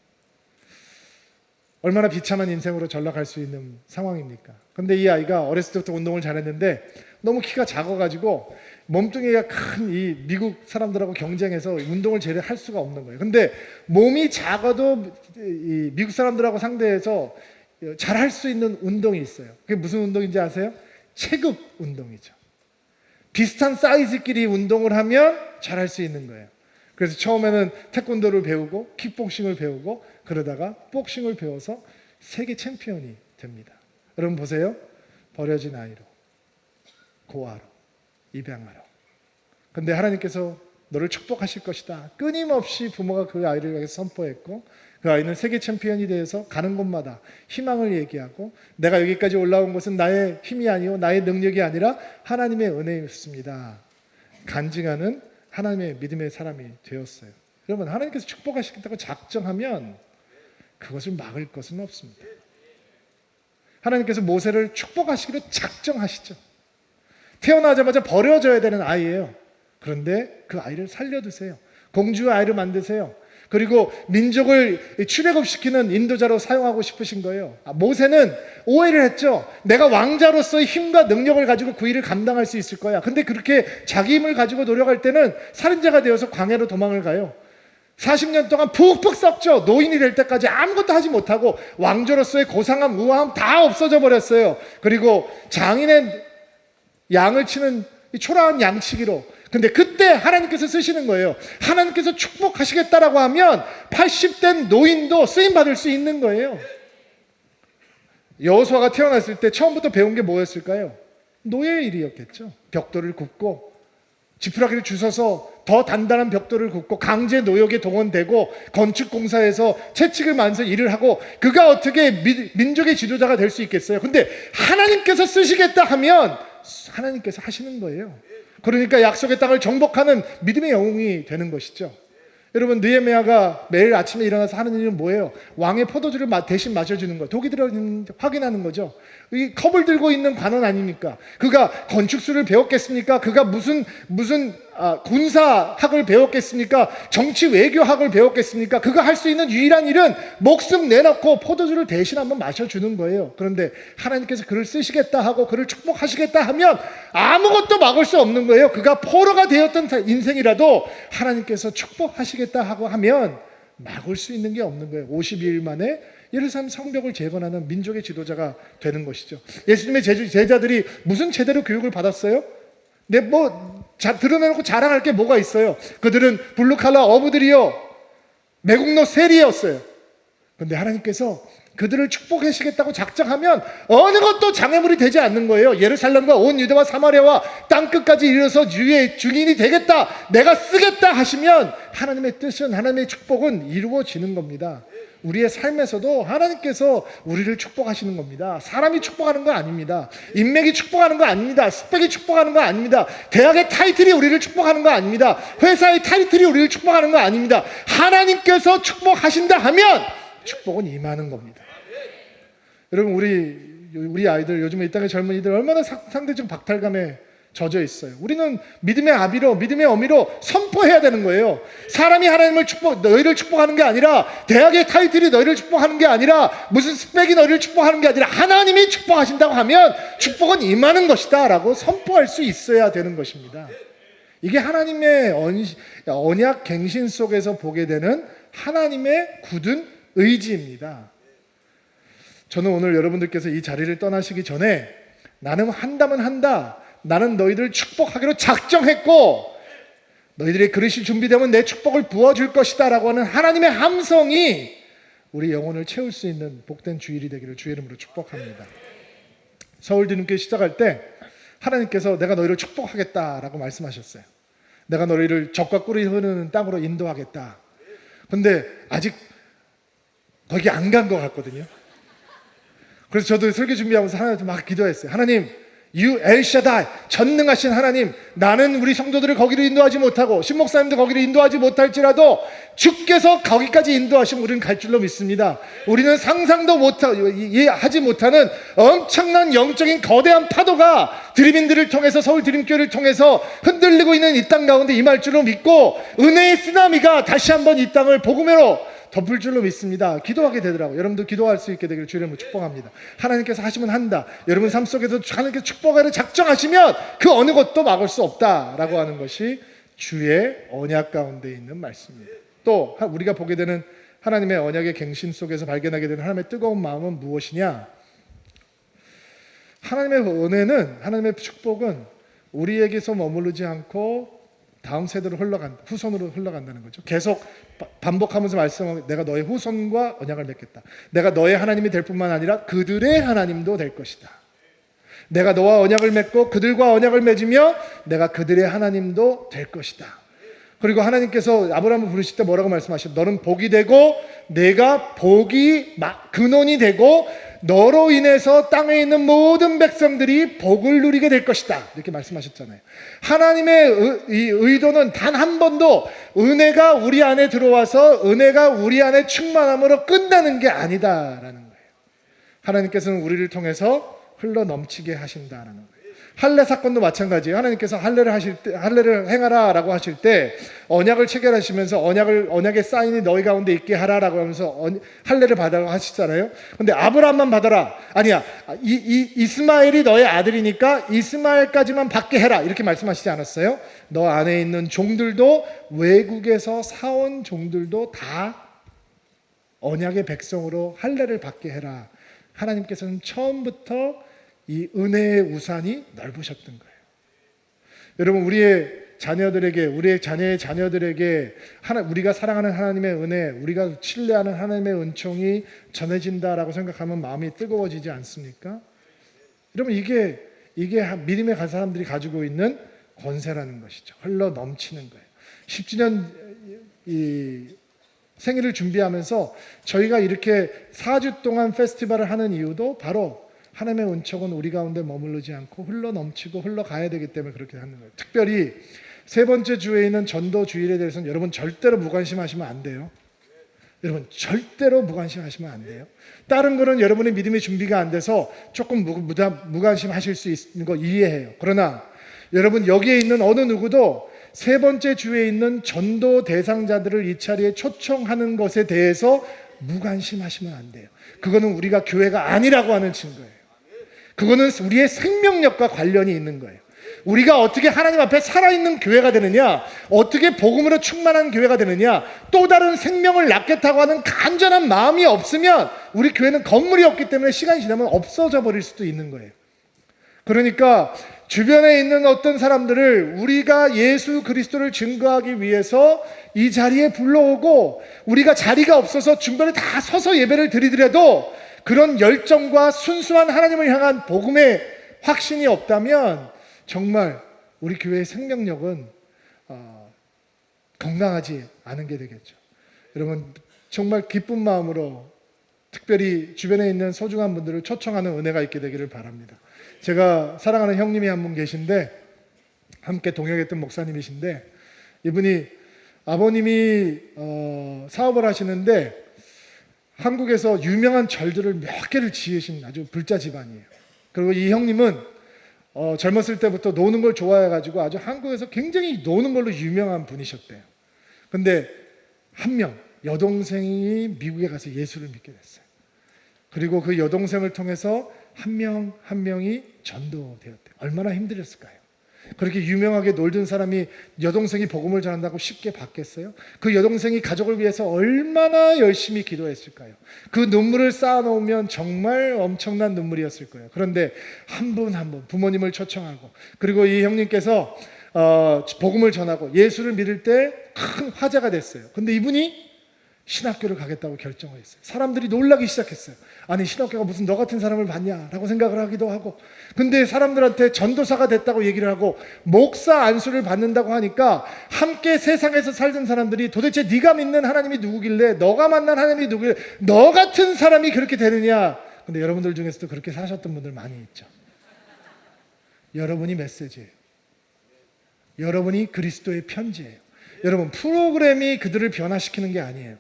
얼마나 비참한 인생으로 전락할 수 있는 상황입니까? 근데 이 아이가 어렸을 때부터 운동을 잘했는데 너무 키가 작아가지고 몸뚱이가 큰 이 미국 사람들하고 경쟁해서 운동을 제대로 할 수가 없는 거예요. 근데 몸이 작아도 이 미국 사람들하고 상대해서 잘할 수 있는 운동이 있어요. 그게 무슨 운동인지 아세요? 체급 운동이죠. 비슷한 사이즈끼리 운동을 하면 잘할 수 있는 거예요. 그래서 처음에는 태권도를 배우고 킥복싱을 배우고 그러다가 복싱을 배워서 세계 챔피언이 됩니다. 여러분 보세요. 버려진 아이로, 고아로, 입양아로. 근데 하나님께서 너를 축복하실 것이다. 끊임없이 부모가 그 아이를 위해서 선포했고 그 아이는 세계 챔피언이 되어서 가는 곳마다 희망을 얘기하고 내가 여기까지 올라온 것은 나의 힘이 아니요 나의 능력이 아니라 하나님의 은혜였습니다. 간증하는 하나님의 믿음의 사람이 되었어요. 여러분 하나님께서 축복하시겠다고 작정하면 그것을 막을 것은 없습니다. 하나님께서 모세를 축복하시기로 작정하시죠. 태어나자마자 버려져야 되는 아이예요. 그런데 그 아이를 살려두세요. 공주의 아이를 만드세요. 그리고 민족을 출애굽시키는 인도자로 사용하고 싶으신 거예요. 모세는 오해를 했죠. 내가 왕자로서의 힘과 능력을 가지고 그 일을 감당할 수 있을 거야. 근데 그렇게 자기 힘을 가지고 노력할 때는 살인자가 되어서 광야로 도망을 가요. 40년 동안 푹푹 썩죠. 노인이 될 때까지 아무것도 하지 못하고 왕조로서의 고상함, 우아함 다 없어져 버렸어요. 그리고 장인의 양을 치는 이 초라한 양치기로. 근데 그때 하나님께서 쓰시는 거예요. 하나님께서 축복하시겠다라고 하면 80된 노인도 쓰임받을 수 있는 거예요. 여호수아가 태어났을 때 처음부터 배운 게 뭐였을까요? 노예의 일이었겠죠. 벽돌을 굽고 지푸라기를 주워서 더 단단한 벽돌을 굽고 강제 노역에 동원되고 건축공사에서 채찍을 만서 일을 하고 그가 어떻게 민족의 지도자가 될 수 있겠어요? 근데 하나님께서 쓰시겠다 하면 하나님께서 하시는 거예요. 그러니까 약속의 땅을 정복하는 믿음의 영웅이 되는 것이죠. 여러분 느헤미야가 매일 아침에 일어나서 하는 일은 뭐예요? 왕의 포도주를 대신 마셔주는 거. 독이 들어있는지 확인하는 거죠. 이 컵을 들고 있는 관원 아닙니까? 그가 건축술을 배웠겠습니까? 그가 무슨 군사학을 배웠겠습니까? 정치 외교학을 배웠겠습니까? 그가 할 수 있는 유일한 일은 목숨 내놓고 포도주를 대신 한번 마셔주는 거예요. 그런데 하나님께서 그를 쓰시겠다 하고 그를 축복하시겠다 하면 아무것도 막을 수 없는 거예요. 그가 포로가 되었던 인생이라도 하나님께서 축복하시겠다 하고 하면 막을 수 있는 게 없는 거예요. 52일 만에 예루살렘 성벽을 재건하는 민족의 지도자가 되는 것이죠. 예수님의 제자들이 무슨 제대로 교육을 받았어요? 드러내놓고 자랑할 게 뭐가 있어요? 그들은 블루칼라 어부들이요, 매국노 세리였어요. 그런데 하나님께서 그들을 축복하시겠다고 작정하면 어느 것도 장애물이 되지 않는 거예요. 예루살렘과 온 유대와 사마리아와 땅끝까지 이르러서 주의 증인이 되겠다, 내가 쓰겠다 하시면 하나님의 뜻은, 하나님의 축복은 이루어지는 겁니다. 우리의 삶에서도 하나님께서 우리를 축복하시는 겁니다. 사람이 축복하는 거 아닙니다. 인맥이 축복하는 거 아닙니다. 스펙이 축복하는 거 아닙니다. 대학의 타이틀이 우리를 축복하는 거 아닙니다. 회사의 타이틀이 우리를 축복하는 거 아닙니다. 하나님께서 축복하신다 하면 축복은 임하는 겁니다. 여러분 우리 아이들, 요즘에 이 땅의 젊은이들 얼마나 상대적 박탈감에 젖어 있어요. 우리는 믿음의 아비로, 믿음의 어미로 선포해야 되는 거예요. 사람이 하나님을 너희를 축복하는 게 아니라, 대학의 타이틀이 너희를 축복하는 게 아니라, 무슨 스펙이 너희를 축복하는 게 아니라 하나님이 축복하신다고 하면 축복은 임하는 것이다 라고 선포할 수 있어야 되는 것입니다. 이게 하나님의 언약 갱신 속에서 보게 되는 하나님의 굳은 의지입니다. 저는 오늘 여러분들께서 이 자리를 떠나시기 전에 나는 한다면 한다, 나는 너희들을 축복하기로 작정했고 너희들의 그릇이 준비되면 내 축복을 부어줄 것이다 라고 하는 하나님의 함성이 우리 영혼을 채울 수 있는 복된 주일이 되기를 주의 이름으로 축복합니다. 서울디님께 시작할 때 하나님께서 내가 너희를 축복하겠다라고 말씀하셨어요. 내가 너희를 젖과 꿀이 흐르는 땅으로 인도하겠다. 근데 아직 거기 안 간 것 같거든요. 그래서 저도 설교 준비하면서 하나님한테 막 기도했어요. 하나님, You 엘샤다이, 전능하신 하나님, 나는 우리 성도들을 거기로 인도하지 못하고 신목사님도 거기로 인도하지 못할지라도 주께서 거기까지 인도하시면 우리는 갈 줄로 믿습니다. 우리는 상상도 하지 못하는 엄청난 영적인 거대한 파도가 드림인들을 통해서, 서울 드림교회를 통해서 흔들리고 있는 이 땅 가운데 임할 줄로 믿고 은혜의 쓰나미가 다시 한번 이 땅을 복음으로 덮을 줄로 믿습니다. 기도하게 되더라고요. 여러분도 기도할 수 있게 되기를 주의 이름으로 축복합니다. 하나님께서 하시면 한다. 여러분 삶 속에서 하나님께서 축복하기를 작정하시면 그 어느 것도 막을 수 없다라고 하는 것이 주의 언약 가운데 있는 말씀입니다. 또 우리가 보게 되는 하나님의 언약의 갱신 속에서 발견하게 되는 하나님의 뜨거운 마음은 무엇이냐? 하나님의 은혜는, 하나님의 축복은 우리에게서 머무르지 않고 다음 세대로 흘러간다, 후손으로 흘러간다는 거죠. 계속 반복하면서 말씀하고 내가 너의 후손과 언약을 맺겠다. 내가 너의 하나님이 될 뿐만 아니라 그들의 하나님도 될 것이다. 내가 너와 언약을 맺고 그들과 언약을 맺으며 내가 그들의 하나님도 될 것이다. 그리고 하나님께서 아브라함을 부르실 때 뭐라고 말씀하셨어요? 너는 복이 되고 내가 복이 근원이 되고 너로 인해서 땅에 있는 모든 백성들이 복을 누리게 될 것이다. 이렇게 말씀하셨잖아요. 하나님의 이 의도는 단 한 번도 은혜가 우리 안에 들어와서 은혜가 우리 안에 충만함으로 끝나는 게 아니다라는 거예요. 하나님께서는 우리를 통해서 흘러 넘치게 하신다라는 거예요. 할례 사건도 마찬가지예요. 하나님께서 할례를 행하라라고 하실 때 언약을 체결하시면서 언약의 사인이 너희 가운데 있게 하라라고 하면서 할례를 받아라 하시잖아요. 근데 아브라함만 받아라. 아니야. 이스마엘이 너의 아들이니까 이스마엘까지만 받게 해라. 이렇게 말씀하시지 않았어요? 너 안에 있는 종들도 외국에서 사온 종들도 다 언약의 백성으로 할례를 받게 해라. 하나님께서는 처음부터 이 은혜의 우산이 넓으셨던 거예요. 여러분, 우리의 자녀들에게, 우리의 자녀의 자녀들에게 우리가 사랑하는 하나님의 은혜, 우리가 신뢰하는 하나님의 은총이 전해진다라고 생각하면 마음이 뜨거워지지 않습니까? 여러분, 이게 믿음의 간 사람들이 가지고 있는 권세라는 것이죠. 흘러 넘치는 거예요. 10주년 이 생일을 준비하면서 저희가 이렇게 4주 동안 페스티벌을 하는 이유도 바로 하나님의 은총은 우리 가운데 머무르지 않고 흘러 넘치고 흘러가야 되기 때문에 그렇게 하는 거예요. 특별히 세 번째 주에 있는 전도 주일에 대해서는 여러분 절대로 무관심하시면 안 돼요. 여러분 절대로 무관심하시면 안 돼요. 다른 거는 여러분의 믿음의 준비가 안 돼서 조금 무관심하실 수 있는 거 이해해요. 그러나 여러분 여기에 있는 어느 누구도 세 번째 주에 있는 전도 대상자들을 이 자리에 초청하는 것에 대해서 무관심하시면 안 돼요. 그거는 우리가 교회가 아니라고 하는 증거예요. 그거는 우리의 생명력과 관련이 있는 거예요. 우리가 어떻게 하나님 앞에 살아있는 교회가 되느냐, 어떻게 복음으로 충만한 교회가 되느냐, 또 다른 생명을 낳겠다고 하는 간절한 마음이 없으면 우리 교회는 건물이 없기 때문에 시간이 지나면 없어져 버릴 수도 있는 거예요. 그러니까 주변에 있는 어떤 사람들을 우리가 예수 그리스도를 증거하기 위해서 이 자리에 불러오고 우리가 자리가 없어서 중간에 다 서서 예배를 드리더라도 그런 열정과 순수한 하나님을 향한 복음의 확신이 없다면 정말 우리 교회의 생명력은 건강하지 않은 게 되겠죠. 여러분 정말 기쁜 마음으로 특별히 주변에 있는 소중한 분들을 초청하는 은혜가 있게 되기를 바랍니다. 제가 사랑하는 형님이 한 분 계신데 함께 동역했던 목사님이신데 이분이 아버님이 사업을 하시는데 한국에서 유명한 절들을 몇 개를 지으신 아주 불자 집안이에요. 그리고 이 형님은 젊었을 때부터 노는 걸 좋아해가지고 아주 한국에서 굉장히 노는 걸로 유명한 분이셨대요. 근데 한 명 여동생이 미국에 가서 예수를 믿게 됐어요. 그리고 그 여동생을 통해서 한 명 한 명이 전도되었대요. 얼마나 힘들었을까요? 그렇게 유명하게 놀던 사람이 여동생이 복음을 전한다고 쉽게 받겠어요? 그 여동생이 가족을 위해서 얼마나 열심히 기도했을까요? 그 눈물을 쌓아놓으면 정말 엄청난 눈물이었을 거예요. 그런데 한 분 한 분 부모님을 초청하고 그리고 이 형님께서 복음을 전하고 예수를 믿을 때 큰 화제가 됐어요. 근데 이분이 신학교를 가겠다고 결정을 했어요. 사람들이 놀라기 시작했어요. 아니 신학교가 무슨 너 같은 사람을 받냐라고 생각을 하기도 하고 근데 사람들한테 전도사가 됐다고 얘기를 하고 목사 안수를 받는다고 하니까 함께 세상에서 살던 사람들이 도대체 네가 믿는 하나님이 누구길래 너가 만난 하나님이 누구길래 너 같은 사람이 그렇게 되느냐. 근데 여러분들 중에서도 그렇게 사셨던 분들 많이 있죠. 여러분이 메시지예요. 여러분이 그리스도의 편지예요. 여러분 프로그램이 그들을 변화시키는 게 아니에요.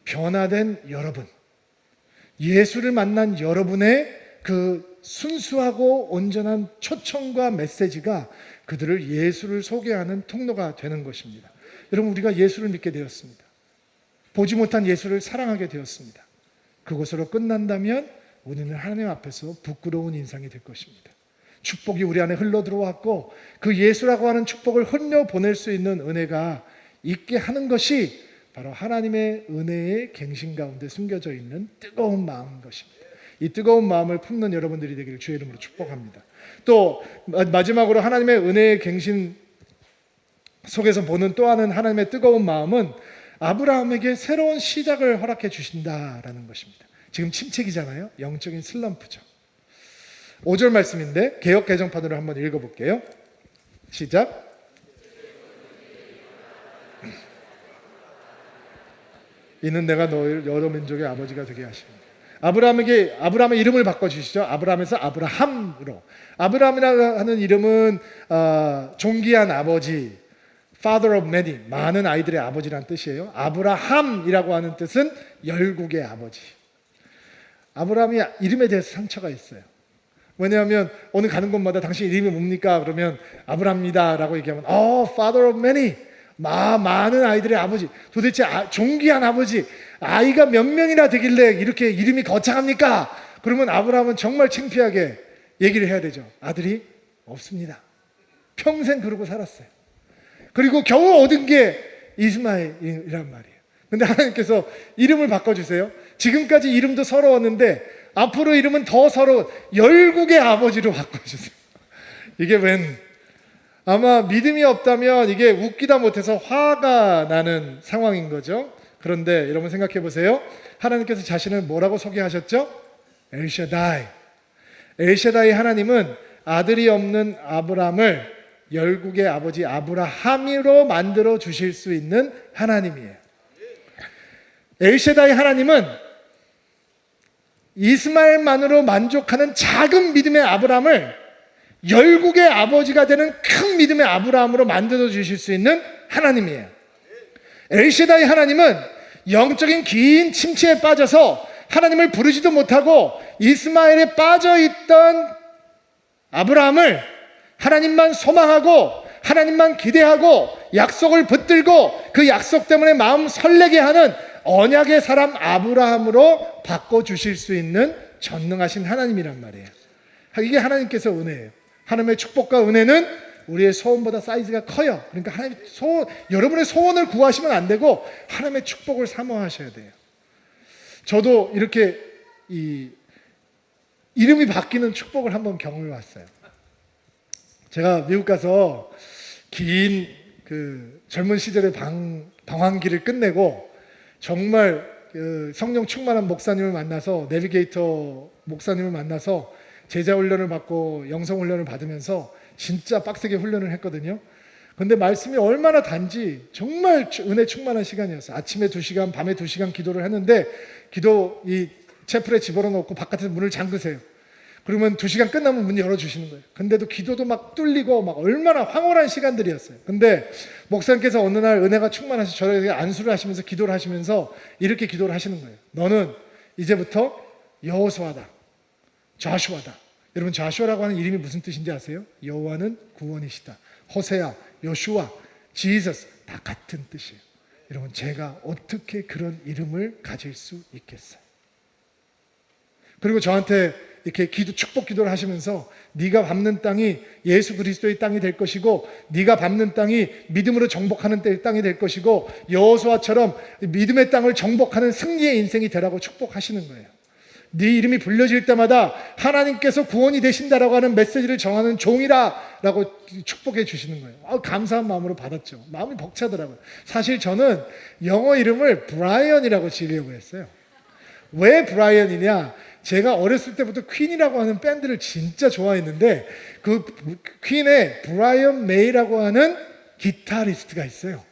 변화된 여러분, 예수를 만난 여러분의 그 순수하고 온전한 초청과 메시지가 그들을 예수를 소개하는 통로가 되는 것입니다. 여러분 우리가 예수를 믿게 되었습니다. 보지 못한 예수를 사랑하게 되었습니다. 그것으로 끝난다면 우리는 하나님 앞에서 부끄러운 인상이 될 것입니다. 축복이 우리 안에 흘러 들어왔고 그 예수라고 하는 축복을 흘려 보낼 수 있는 은혜가 있게 하는 것이 바로 하나님의 은혜의 갱신 가운데 숨겨져 있는 뜨거운 마음인 것입니다. 이 뜨거운 마음을 품는 여러분들이 되기를 주의 이름으로 축복합니다. 또 마지막으로 하나님의 은혜의 갱신 속에서 보는 또 하나는 하나님의 뜨거운 마음은 아브라함에게 새로운 시작을 허락해 주신다라는 것입니다. 지금 침체기잖아요. 영적인 슬럼프죠. 5절 말씀인데 개역 개정판으로 한번 읽어볼게요. 시작. 이는 내가 너희를 여러 민족의 아버지가 되게 하십니다. 아브라함의 이름을 바꿔주시죠. 아브라함에서 아브라함으로. 아브라함이라고 하는 이름은 존귀한 아버지, Father of many, 많은 아이들의 아버지란 뜻이에요. 아브라함이라고 하는 뜻은 열국의 아버지. 아브라함이 이름에 대해서 상처가 있어요. 왜냐하면 오늘 가는 곳마다 당신 이름이 뭡니까? 그러면 아브라함입니다 라고 얘기하면 Father of many, 많은 아이들의 아버지. 도대체 존귀한 아버지, 아이가 몇 명이나 되길래 이렇게 이름이 거창합니까? 그러면 아브라함은 정말 창피하게 얘기를 해야 되죠. 아들이 없습니다. 평생 그러고 살았어요. 그리고 겨우 얻은 게 이스마엘이란 말이에요. 근데 하나님께서 이름을 바꿔주세요. 지금까지 이름도 서러웠는데 앞으로 이름은 더 서러운 열국의 아버지로 바꿔주세요. 이게 아마 믿음이 없다면 이게 웃기다 못해서 화가 나는 상황인 거죠. 그런데 여러분 생각해 보세요. 하나님께서 자신을 뭐라고 소개하셨죠? 엘샤다이. 엘샤다이 하나님은 아들이 없는 아브람을 열국의 아버지 아브라함으로 만들어 주실 수 있는 하나님이에요. 엘샤다이 하나님은 이스마엘만으로 만족하는 작은 믿음의 아브람을 열국의 아버지가 되는 큰 믿음의 아브라함으로 만들어 주실 수 있는 하나님이에요. 엘샤다이 하나님은 영적인 긴 침체에 빠져서 하나님을 부르지도 못하고 이스마엘에 빠져있던 아브라함을 하나님만 소망하고 하나님만 기대하고 약속을 붙들고 그 약속 때문에 마음 설레게 하는 언약의 사람 아브라함으로 바꿔주실 수 있는 전능하신 하나님이란 말이에요. 이게 하나님께서 은혜예요. 하나님의 축복과 은혜는 우리의 소원보다 사이즈가 커요. 그러니까 여러분의 소원을 구하시면 안 되고 하나님의 축복을 사모하셔야 돼요. 저도 이렇게 이름이 바뀌는 축복을 한번 경험해 봤어요. 제가 미국 가서 긴 젊은 시절의 방황기를 끝내고 정말 성령 충만한 목사님을 만나서 내비게이터 목사님을 만나서 제자 훈련을 받고 영성 훈련을 받으면서 진짜 빡세게 훈련을 했거든요. 근데 말씀이 얼마나 단지 정말 은혜 충만한 시간이었어요. 아침에 2시간, 밤에 2시간 기도를 했는데 기도 이 채플에 집어넣고 바깥에서 문을 잠그세요. 그러면 2시간 끝나면 문 열어주시는 거예요. 근데도 기도도 막 뚫리고 막 얼마나 황홀한 시간들이었어요. 근데 목사님께서 어느 날 은혜가 충만하셔서 저에게 안수를 하시면서 기도를 하시면서 이렇게 기도를 하시는 거예요. 너는 이제부터 여호수아다, 좌슈아다. 여러분 좌슈아라고 하는 이름이 무슨 뜻인지 아세요? 여호와는 구원이시다. 호세아, 요슈아, 지저스 다 같은 뜻이에요. 여러분 제가 어떻게 그런 이름을 가질 수 있겠어요? 그리고 저한테 이렇게 축복 기도를 하시면서 네가 밟는 땅이 예수 그리스도의 땅이 될 것이고 네가 밟는 땅이 믿음으로 정복하는 땅이 될 것이고 여호수아처럼 믿음의 땅을 정복하는 승리의 인생이 되라고 축복하시는 거예요. 네 이름이 불려질 때마다 하나님께서 구원이 되신다라고 하는 메시지를 전하는 종이라라고 축복해 주시는 거예요. 감사한 마음으로 받았죠. 마음이 벅차더라고요. 사실 저는 영어 이름을 브라이언이라고 지으려고 했어요. 왜 브라이언이냐? 제가 어렸을 때부터 퀸이라고 하는 밴드를 진짜 좋아했는데 그 퀸에 브라이언 메이라고 하는 기타리스트가 있어요.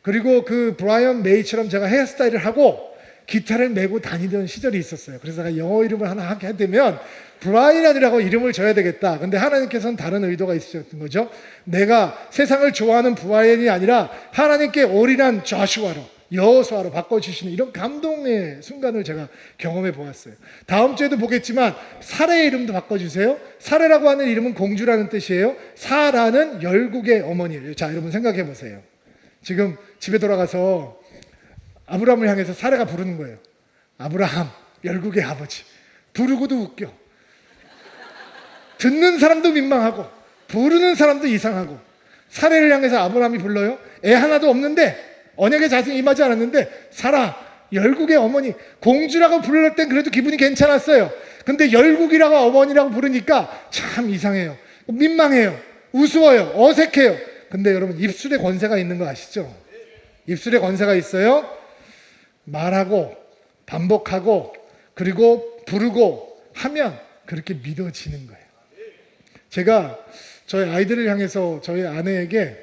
그리고 그 브라이언 메이처럼 제가 헤어스타일을 하고 기타를 메고 다니던 시절이 있었어요. 그래서 제가 영어 이름을 하나 하게 되면 브라이언이라고 이름을 줘야 되겠다. 근데 하나님께서는 다른 의도가 있으셨던 거죠. 내가 세상을 좋아하는 브라이언이 아니라 하나님께 올인한 좌슈아로, 여호수아로 바꿔주시는 이런 감동의 순간을 제가 경험해 보았어요. 다음 주에도 보겠지만 사레의 이름도 바꿔주세요. 사레라고 하는 이름은 공주라는 뜻이에요. 사라는 열국의 어머니예요. 자, 여러분 생각해 보세요. 지금 집에 돌아가서 아브라함을 향해서 사레가 부르는 거예요. 아브라함, 열국의 아버지. 부르고도 웃겨. 듣는 사람도 민망하고 부르는 사람도 이상하고. 사레를 향해서 아브라함이 불러요. 애 하나도 없는데 언약의 자성이 임하지 않았는데 사라, 열국의 어머니, 공주라고 부를 땐 그래도 기분이 괜찮았어요. 근데 열국이라고 어머니라고 부르니까 참 이상해요. 민망해요. 우스워요. 어색해요. 근데 여러분, 입술에 권세가 있는 거 아시죠? 입술에 권세가 있어요. 말하고 반복하고 그리고 부르고 하면 그렇게 믿어지는 거예요. 제가 저희 아이들을 향해서 저희 아내에게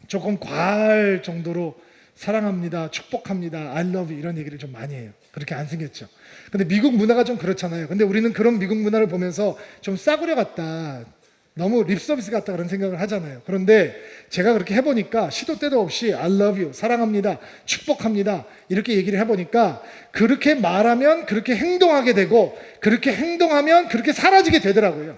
조금 과할 정도로 사랑합니다, 축복합니다, I love you 이런 얘기를 좀 많이 해요. 그렇게 안 생겼죠. 근데 미국 문화가 좀 그렇잖아요. 근데 우리는 그런 미국 문화를 보면서 좀 싸구려 같다, 너무 립서비스 같다 그런 생각을 하잖아요. 그런데 제가 그렇게 해보니까 시도 때도 없이 I love you, 사랑합니다, 축복합니다 이렇게 얘기를 해보니까 그렇게 말하면 그렇게 행동하게 되고 그렇게 행동하면 그렇게 사라지게 되더라고요.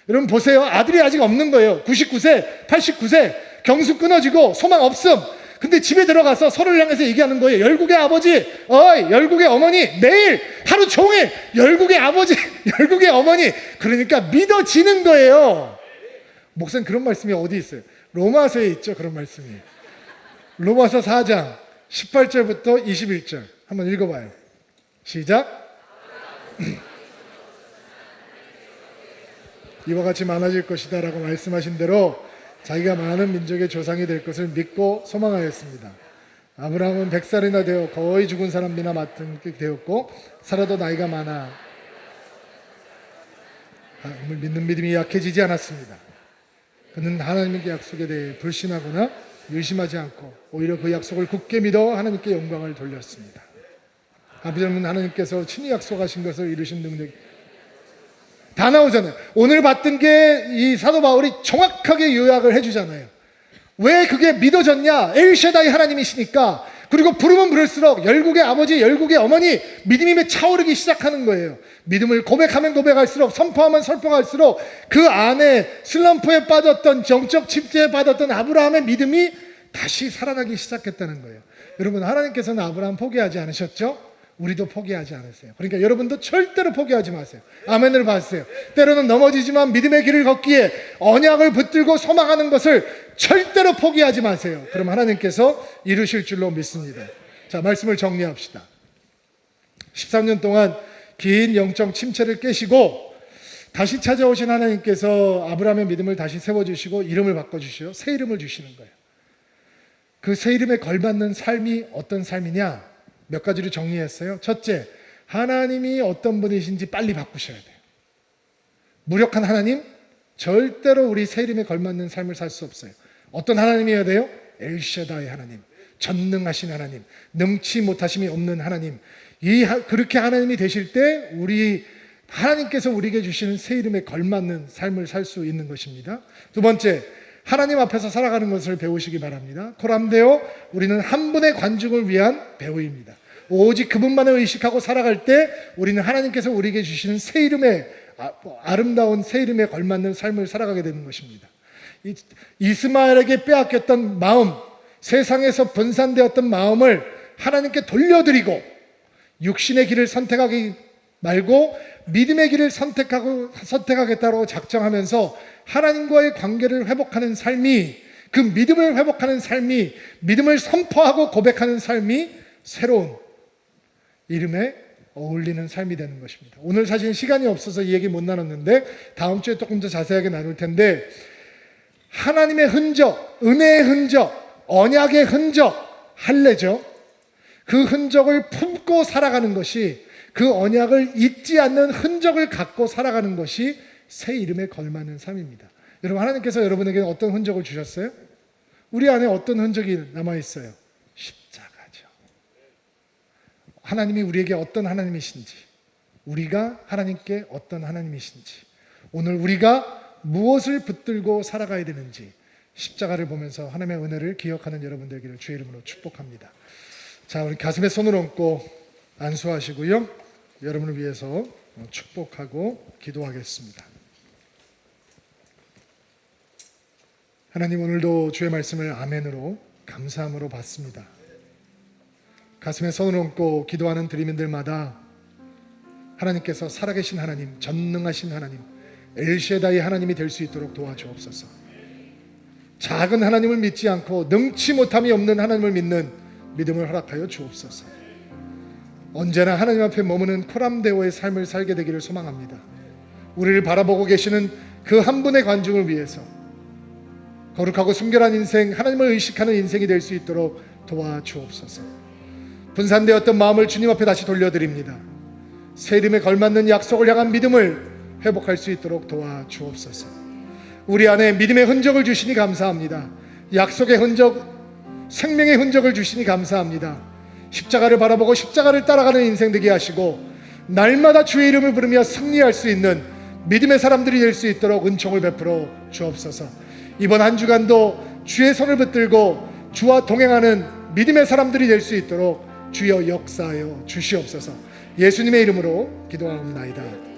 여러분 보세요. 아들이 아직 없는 거예요. 99세, 89세, 경수 끊어지고 소망 없음. 근데 집에 들어가서 서로를 향해서 얘기하는 거예요. 열국의 아버지, 어이, 열국의 어머니, 내일 하루 종일 열국의 아버지, 열국의 어머니. 그러니까 믿어지는 거예요. 목사님, 그런 말씀이 어디 있어요? 로마서에 있죠, 그런 말씀이. 로마서 4장 18절부터 21절 한번 읽어봐요. 시작. 이와 같이 많아질 것이다 라고 말씀하신 대로 자기가 많은 민족의 조상이 될 것을 믿고 소망하였습니다. 아브라함은 100살이나 되어 거의 죽은 사람이나 맡은 게 되었고 살아도 나이가 많아 하나님을 믿는 믿음이 약해지지 않았습니다. 그는 하나님의 약속에 대해 불신하거나 의심하지 않고 오히려 그 약속을 굳게 믿어 하나님께 영광을 돌렸습니다. 아브라함은 하나님께서 친히 약속하신 것을 이루신 능력이 다 나오잖아요. 오늘 봤던 게 이 사도 바울이 정확하게 요약을 해주잖아요. 왜 그게 믿어졌냐? 엘샤다이 하나님이시니까. 그리고 부르면 부를수록 열국의 아버지, 열국의 어머니 믿음이 차오르기 시작하는 거예요. 믿음을 고백하면 고백할수록, 선포하면 선포할수록 그 안에 슬럼프에 빠졌던, 정적 침체에 빠졌던 아브라함의 믿음이 다시 살아나기 시작했다는 거예요. 여러분, 하나님께서는 아브라함 포기하지 않으셨죠? 우리도 포기하지 않으세요. 그러니까 여러분도 절대로 포기하지 마세요. 아멘을 받으세요. 때로는 넘어지지만 믿음의 길을 걷기에 언약을 붙들고 소망하는 것을 절대로 포기하지 마세요. 그럼 하나님께서 이루실 줄로 믿습니다. 자, 말씀을 정리합시다. 13년 동안 긴 영적 침체를 깨시고 다시 찾아오신 하나님께서 아브라함의 믿음을 다시 세워주시고 이름을 바꿔주시고 새 이름을 주시는 거예요. 그 새 이름에 걸맞는 삶이 어떤 삶이냐? 몇 가지로 정리했어요. 첫째, 하나님이 어떤 분이신지 빨리 바꾸셔야 돼요. 무력한 하나님, 절대로 우리 새 이름에 걸맞는 삶을 살 수 없어요. 어떤 하나님이어야 돼요? 엘샤다이 하나님, 전능하신 하나님, 능치 못하심이 없는 하나님. 그렇게 하나님이 되실 때 하나님께서 우리에게 주시는 새 이름에 걸맞는 삶을 살 수 있는 것입니다. 두 번째, 하나님 앞에서 살아가는 것을 배우시기 바랍니다. 코람데오, 우리는 한 분의 관중을 위한 배우입니다. 오직 그분만을 의식하고 살아갈 때 우리는 하나님께서 우리에게 주시는 새 이름에, 아름다운 새 이름에 걸맞는 삶을 살아가게 되는 것입니다. 이스마엘에게 빼앗겼던 마음, 세상에서 분산되었던 마음을 하나님께 돌려드리고 육신의 길을 선택하기 말고 믿음의 길을 선택하겠다고 작정하면서 하나님과의 관계를 회복하는 삶이, 그 믿음을 회복하는 삶이, 믿음을 선포하고 고백하는 삶이 새로운 이름에 어울리는 삶이 되는 것입니다. 오늘 사실 시간이 없어서 이 얘기 못 나눴는데 다음 주에 조금 더 자세하게 나눌 텐데, 하나님의 흔적, 은혜의 흔적, 언약의 흔적, 할례죠. 그 흔적을 품고 살아가는 것이, 그 언약을 잊지 않는 흔적을 갖고 살아가는 것이 새 이름에 걸맞는 삶입니다. 여러분, 하나님께서 여러분에게는 어떤 흔적을 주셨어요? 우리 안에 어떤 흔적이 남아있어요? 십자가죠. 하나님이 우리에게 어떤 하나님이신지, 우리가 하나님께 어떤 하나님이신지, 오늘 우리가 무엇을 붙들고 살아가야 되는지 십자가를 보면서 하나님의 은혜를 기억하는 여러분들 되기를 주의 이름으로 축복합니다. 자, 우리 가슴에 손을 얹고 안수하시고요. 여러분을 위해서 축복하고 기도하겠습니다. 하나님, 오늘도 주의 말씀을 아멘으로 감사함으로 받습니다. 가슴에 손을 얹고 기도하는 드리민들마다 하나님께서 살아계신 하나님, 전능하신 하나님, 엘셰다이 하나님이 될 수 있도록 도와주옵소서. 작은 하나님을 믿지 않고 능치 못함이 없는 하나님을 믿는 믿음을 허락하여 주옵소서. 언제나 하나님 앞에 머무는 코람데오의 삶을 살게 되기를 소망합니다. 우리를 바라보고 계시는 그 한 분의 관중을 위해서 거룩하고 순결한 인생, 하나님을 의식하는 인생이 될 수 있도록 도와주옵소서. 분산되었던 마음을 주님 앞에 다시 돌려드립니다. 새 이름에 걸맞는 약속을 향한 믿음을 회복할 수 있도록 도와주옵소서. 우리 안에 믿음의 흔적을 주시니 감사합니다. 약속의 흔적, 생명의 흔적을 주시니 감사합니다. 십자가를 바라보고 십자가를 따라가는 인생 되게 하시고 날마다 주의 이름을 부르며 승리할 수 있는 믿음의 사람들이 될 수 있도록 은총을 베풀어 주옵소서. 이번 한 주간도 주의 손을 붙들고 주와 동행하는 믿음의 사람들이 될 수 있도록 주여 역사하여 주시옵소서. 예수님의 이름으로 기도하옵나이다.